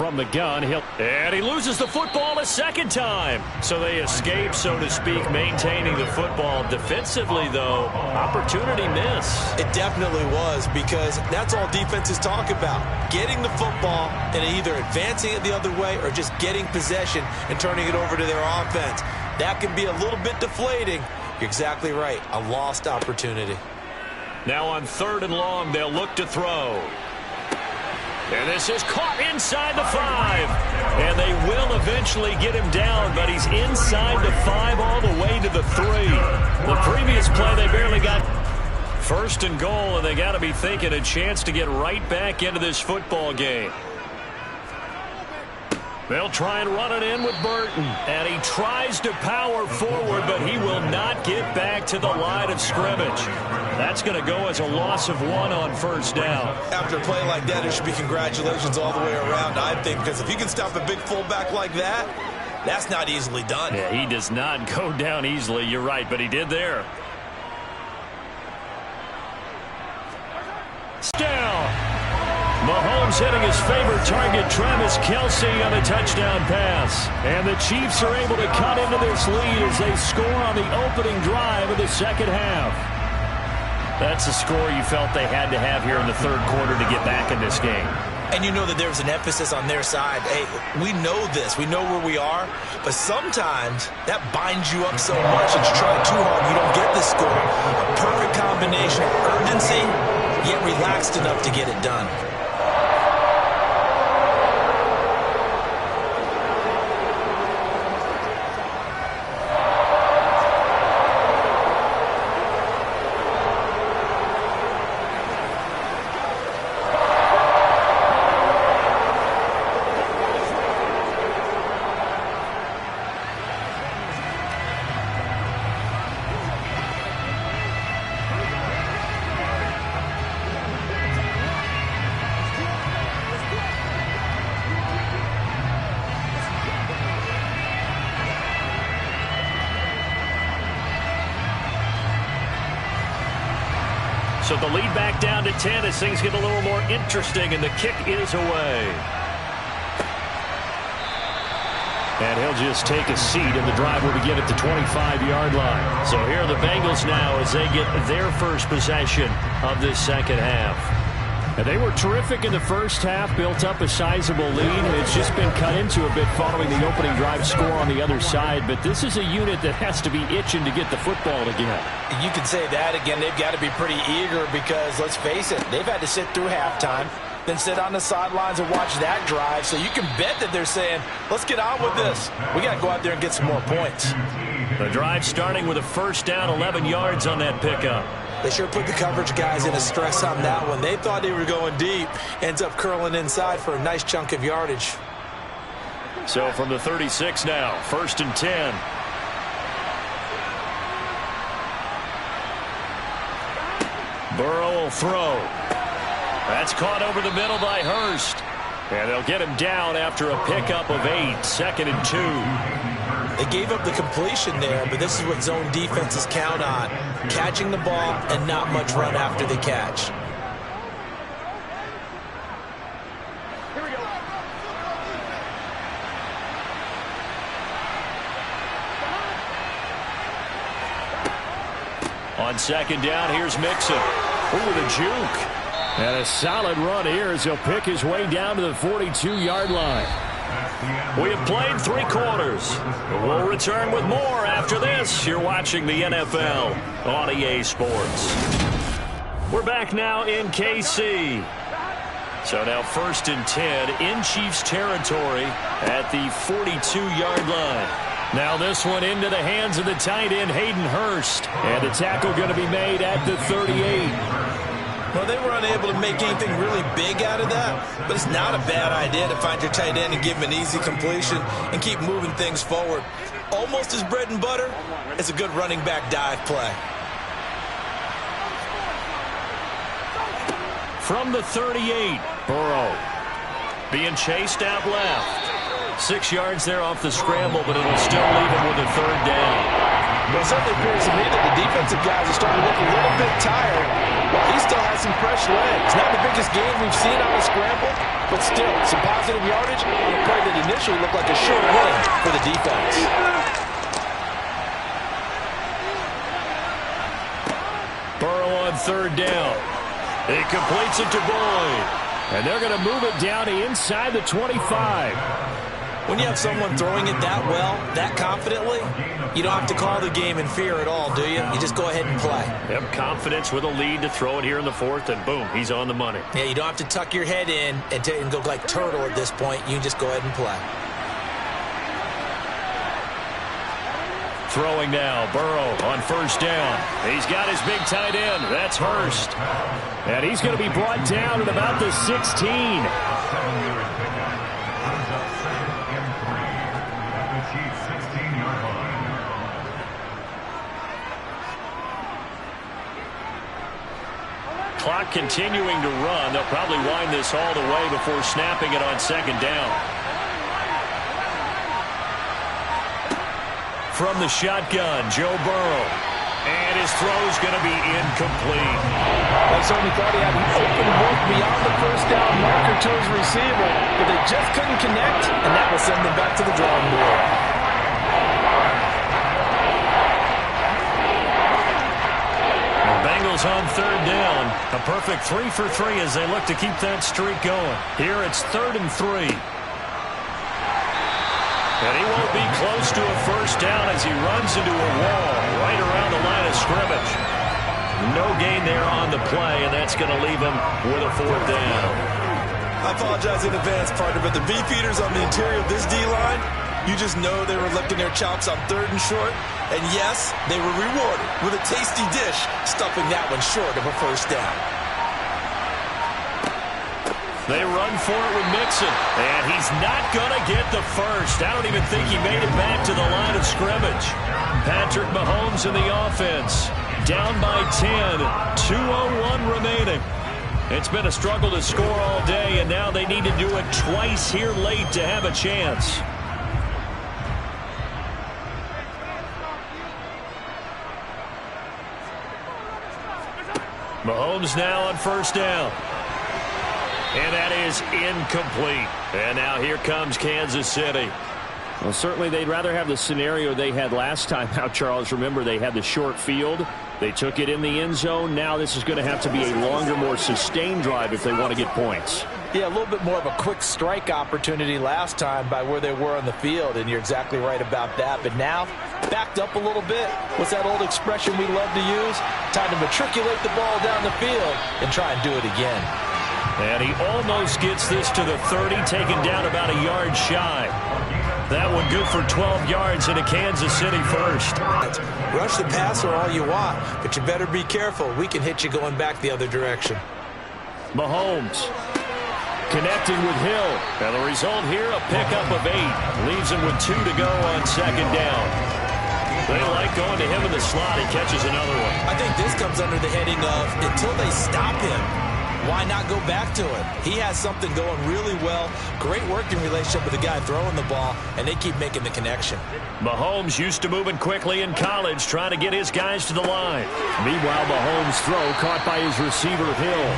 from the gun. And he loses the football a second time. So they escape, so to speak, maintaining the football. Defensively, though, opportunity miss. It definitely was, because that's all defenses talk about. Getting the football and either advancing it the other way or just getting possession and turning it over to their offense. That can be a little bit deflating. You're exactly right. A lost opportunity. Now on 3rd and long, they'll look to throw. And this is caught inside the 5. And they will eventually get him down, but he's inside the 5 all the way to the 3. The previous play, they barely got 1st and goal, and they got to be thinking a chance to get right back into this football game. They'll try and run it in with Burton. And he tries to power forward, but he will not get back to the line of scrimmage. That's going to go as a loss of 1 on 1st down. After a play like that, it should be congratulations all the way around, I think, because if you can stop a big fullback like that, that's not easily done. Yeah, he does not go down easily. You're right, but he did there. Down. Mahomes hitting his favorite target, Travis Kelce, on a touchdown pass. And the Chiefs are able to cut into this lead as they score on the opening drive of the second half. That's a score you felt they had to have here in the 3rd quarter to get back in this game. And you know that there's an emphasis on their side. Hey, we know this. We know where we are. But sometimes that binds you up so much that you try too hard, you don't get the score. A perfect combination of urgency, yet relaxed enough to get it done. So the lead back down to 10 as things get a little more interesting, and the kick is away. And he'll just take a seat, and the drive will begin at the 25-yard line. So here are the Bengals now as they get their first possession of this second half. And they were terrific in the first half, built up a sizable lead. It's just been cut into a bit following the opening drive score on the other side. But this is a unit that has to be itching to get the football again. You can say that again. They've got to be pretty eager because, let's face it, they've had to sit through halftime, then sit on the sidelines and watch that drive. So you can bet that they're saying, let's get on with this. We got to go out there and get some more points. The drive starting with a 1st down, 11 yards on that pickup. They sure put the coverage guys in a stress on that one. They thought they were going deep. Ends up curling inside for a nice chunk of yardage. So from the 36 now, 1st and 10. Burrow will throw. That's caught over the middle by Hurst. And they'll get him down after a pickup of 8, 2nd and 2. They gave up the completion there, but this is what zone defenses count on. Catching the ball and not much run after the catch. Here we go. On 2nd down, here's Mixon. Ooh, the juke. And a solid run here as he'll pick his way down to the 42-yard line. We have played 3 quarters. We'll return with more after this. You're watching the NFL on EA Sports. We're back now in KC. So now 1st and 10 in Chiefs territory at the 42-yard line. Now this one into the hands of the tight end, Hayden Hurst. And the tackle going to be made at the 38. Well, they were unable to make anything really big out of that, but it's not a bad idea to find your tight end and give him an easy completion and keep moving things forward. Almost as bread and butter as a good running back dive play. From the 38, Burrow being chased out left. 6 yards there off the scramble, but it'll still leave him with a third down. Well, it certainly appears to me that the defensive guys are starting to look a little bit tired. He still has some fresh legs. Not the biggest game we've seen on a scramble, but still, some positive yardage on a play that initially looked like a sure win for the defense. Burrow on third down. He completes it to Boyd. And they're going to move it down to inside the 25. When you have someone throwing it that well, that confidently, you don't have to call the game in fear at all, do you? You just go ahead and play. Have confidence with a lead to throw it here in the fourth, and boom, he's on the money. Yeah, you don't have to tuck your head in and go like turtle at this point. You just go ahead and play. Throwing now, Burrow on first down. He's got his big tight end. That's Hurst. And he's going to be brought down at about the 16. Clock continuing to run. They'll probably wind this all the way before snapping it on second down. From the shotgun, Joe Burrow. And his throw's going to be incomplete. They certainly thought he had an open look beyond the first down marker to his receiver, but they just couldn't connect, and that will send them back to the drawing board. The Bengals on third down. A perfect 3 for 3 as they look to keep that streak going. Here it's 3rd and 3. And he won't be close to a first down as he runs into a wall right around the line of scrimmage. No gain there on the play, and that's going to leave him with a 4th down. I apologize in advance, partner, but the beefeaters on the interior of this D-line, you just know they were licking their chops on 3rd and short. And yes, they were rewarded with a tasty dish, stuffing that one short of a first down. They run for it with Mixon, and he's not going to get the first. I don't even think he made it back to the line of scrimmage. Patrick Mahomes in the offense. Down by 10, 2:01 remaining. It's been a struggle to score all day, and now they need to do it twice here late to have a chance. Mahomes now on first down. And that is incomplete. And now here comes Kansas City. Well, certainly they'd rather have the scenario they had last time out, Charles. Remember, they had the short field. They took it in the end zone. Now this is going to have to be a longer, more sustained drive if they want to get points. Yeah, a little bit more of a quick strike opportunity last time by where they were on the field, and you're exactly right about that. But now, backed up a little bit. What's that old expression we love to use? Time to matriculate the ball down the field and try and do it again. And he almost gets this to the 30, taken down about a yard shy. That one good for 12 yards into Kansas City first. Rush the passer all you want, but you better be careful. We can hit you going back the other direction. Mahomes connecting with Hill. And the result here, a pickup of 8. Leaves him with 2 to go on second down. They like going to him in the slot. He catches another one. I think this comes under the heading of until they stop him, why not go back to it? He has something going really well. Great working relationship with the guy throwing the ball, and they keep making the connection. Mahomes used to moving quickly in college, trying to get his guys to the line. Meanwhile, Mahomes' throw caught by his receiver, Hill.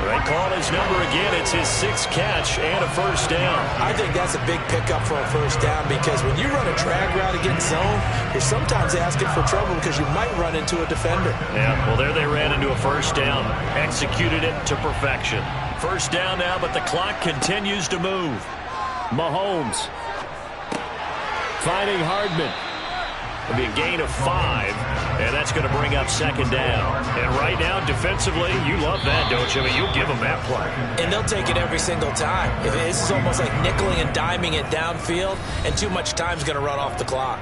They call his number again. It's his 6th catch and a first down. I think that's a big pickup for a first down because when you run a drag route against zone, you're sometimes asking for trouble because you might run into a defender. Yeah, well, there they ran into a first down. Executed it to perfection. First down now, but the clock continues to move. Mahomes finding Hardman. It'll be a gain of 5, and that's going to bring up second down. And right now, defensively, you love that, don't you? I mean, you'll give them that play. And they'll take it every single time. This is almost like nickeling and diming it downfield, and too much time's going to run off the clock.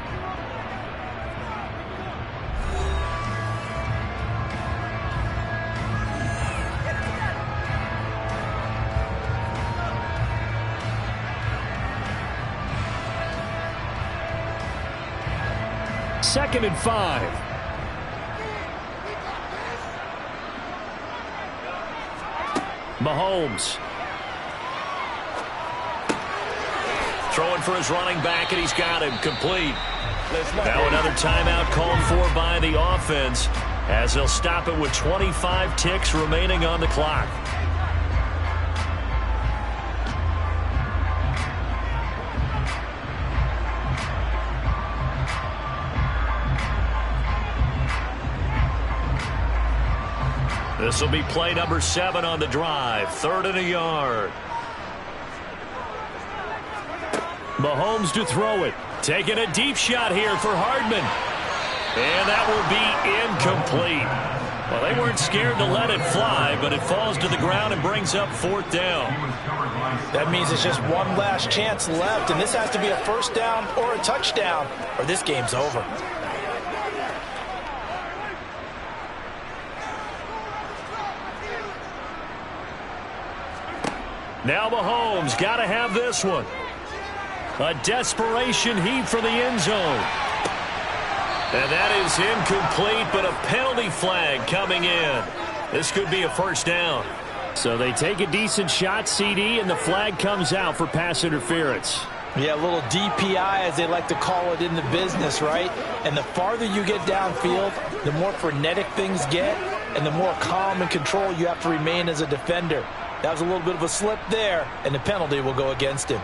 Second and 5. Mahomes throwing for his running back, and he's got him complete. Now another timeout called for by the offense as they'll stop it with 25 ticks remaining on the clock. This will be play number 7 on the drive. 3rd and a yard. Mahomes to throw it. Taking a deep shot here for Hardman. And that will be incomplete. Well, they weren't scared to let it fly, but it falls to the ground and brings up 4th down. That means it's just one last chance left, and this has to be a first down or a touchdown, or this game's over. Now Mahomes got to have this one. A desperation heave for the end zone. And that is incomplete, but a penalty flag coming in. This could be a first down. So they take a decent shot, CD, and the flag comes out for pass interference. Yeah, a little DPI, as they like to call it in the business, right? And the farther you get downfield, the more frenetic things get, and the more calm and control you have to remain as a defender. That was a little bit of a slip there, and the penalty will go against him.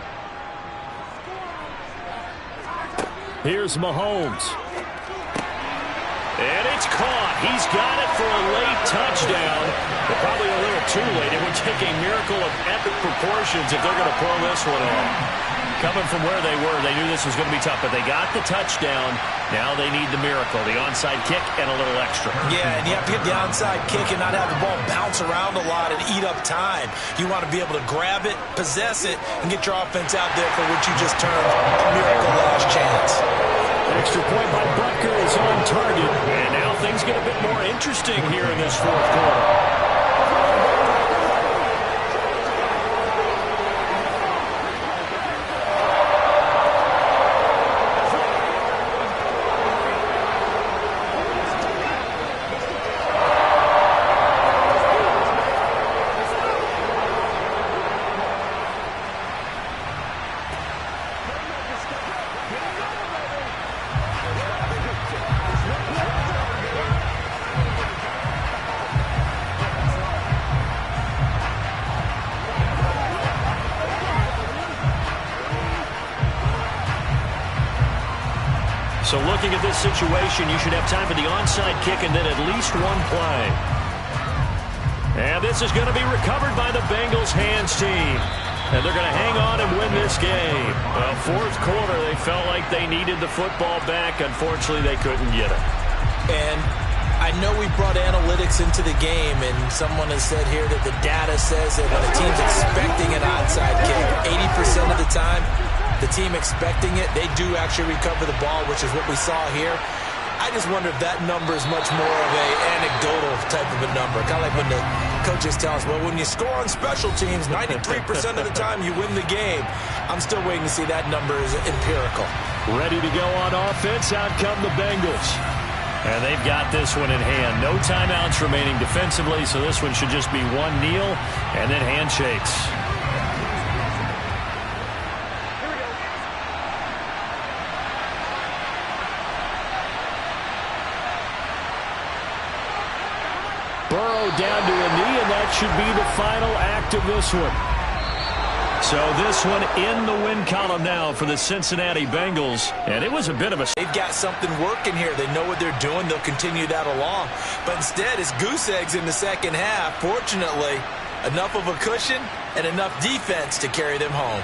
Here's Mahomes. And it's caught. He's got it for a late touchdown, but probably a little too late. It would take a miracle of epic proportions if they're going to pull this one off. Coming from where they were, they knew this was going to be tough, but they got the touchdown. Now they need the miracle, the onside kick and a little extra. Yeah, and you have to get the onside kick and not have the ball bounce around a lot and eat up time. You want to be able to grab it, possess it, and get your offense out there for what you just termed a miracle last chance. Extra point by Butker is on target, and now things get a bit more interesting here in this 4th quarter. So looking at this situation, you should have time for the onside kick and then at least one play. And this is going to be recovered by the Bengals hands team. And they're going to hang on and win this game. Well, 4th quarter, they felt like they needed the football back. Unfortunately, they couldn't get it. And I know we brought analytics into the game, and someone has said here that the data says that when a team's expecting an onside kick, 80% of the time, the team expecting it, they do actually recover the ball, which is what we saw here. I just wonder if that number is much more of a anecdotal type of a number. Kind of like when the coaches tell us, well, when you score on special teams, 93% of the time you win the game. I'm still waiting to see that number is empirical. Ready to go on offense. Out come the Bengals. And they've got this one in hand. No timeouts remaining defensively, so this one should just be one kneel and then handshakes. Burrow down to a knee, and that should be the final act of this one. So this one in the win column now for the Cincinnati Bengals, and it was a bit of a... They've got something working here. They know what they're doing. They'll continue that along. But instead, it's goose eggs in the second half. Fortunately, enough of a cushion and enough defense to carry them home.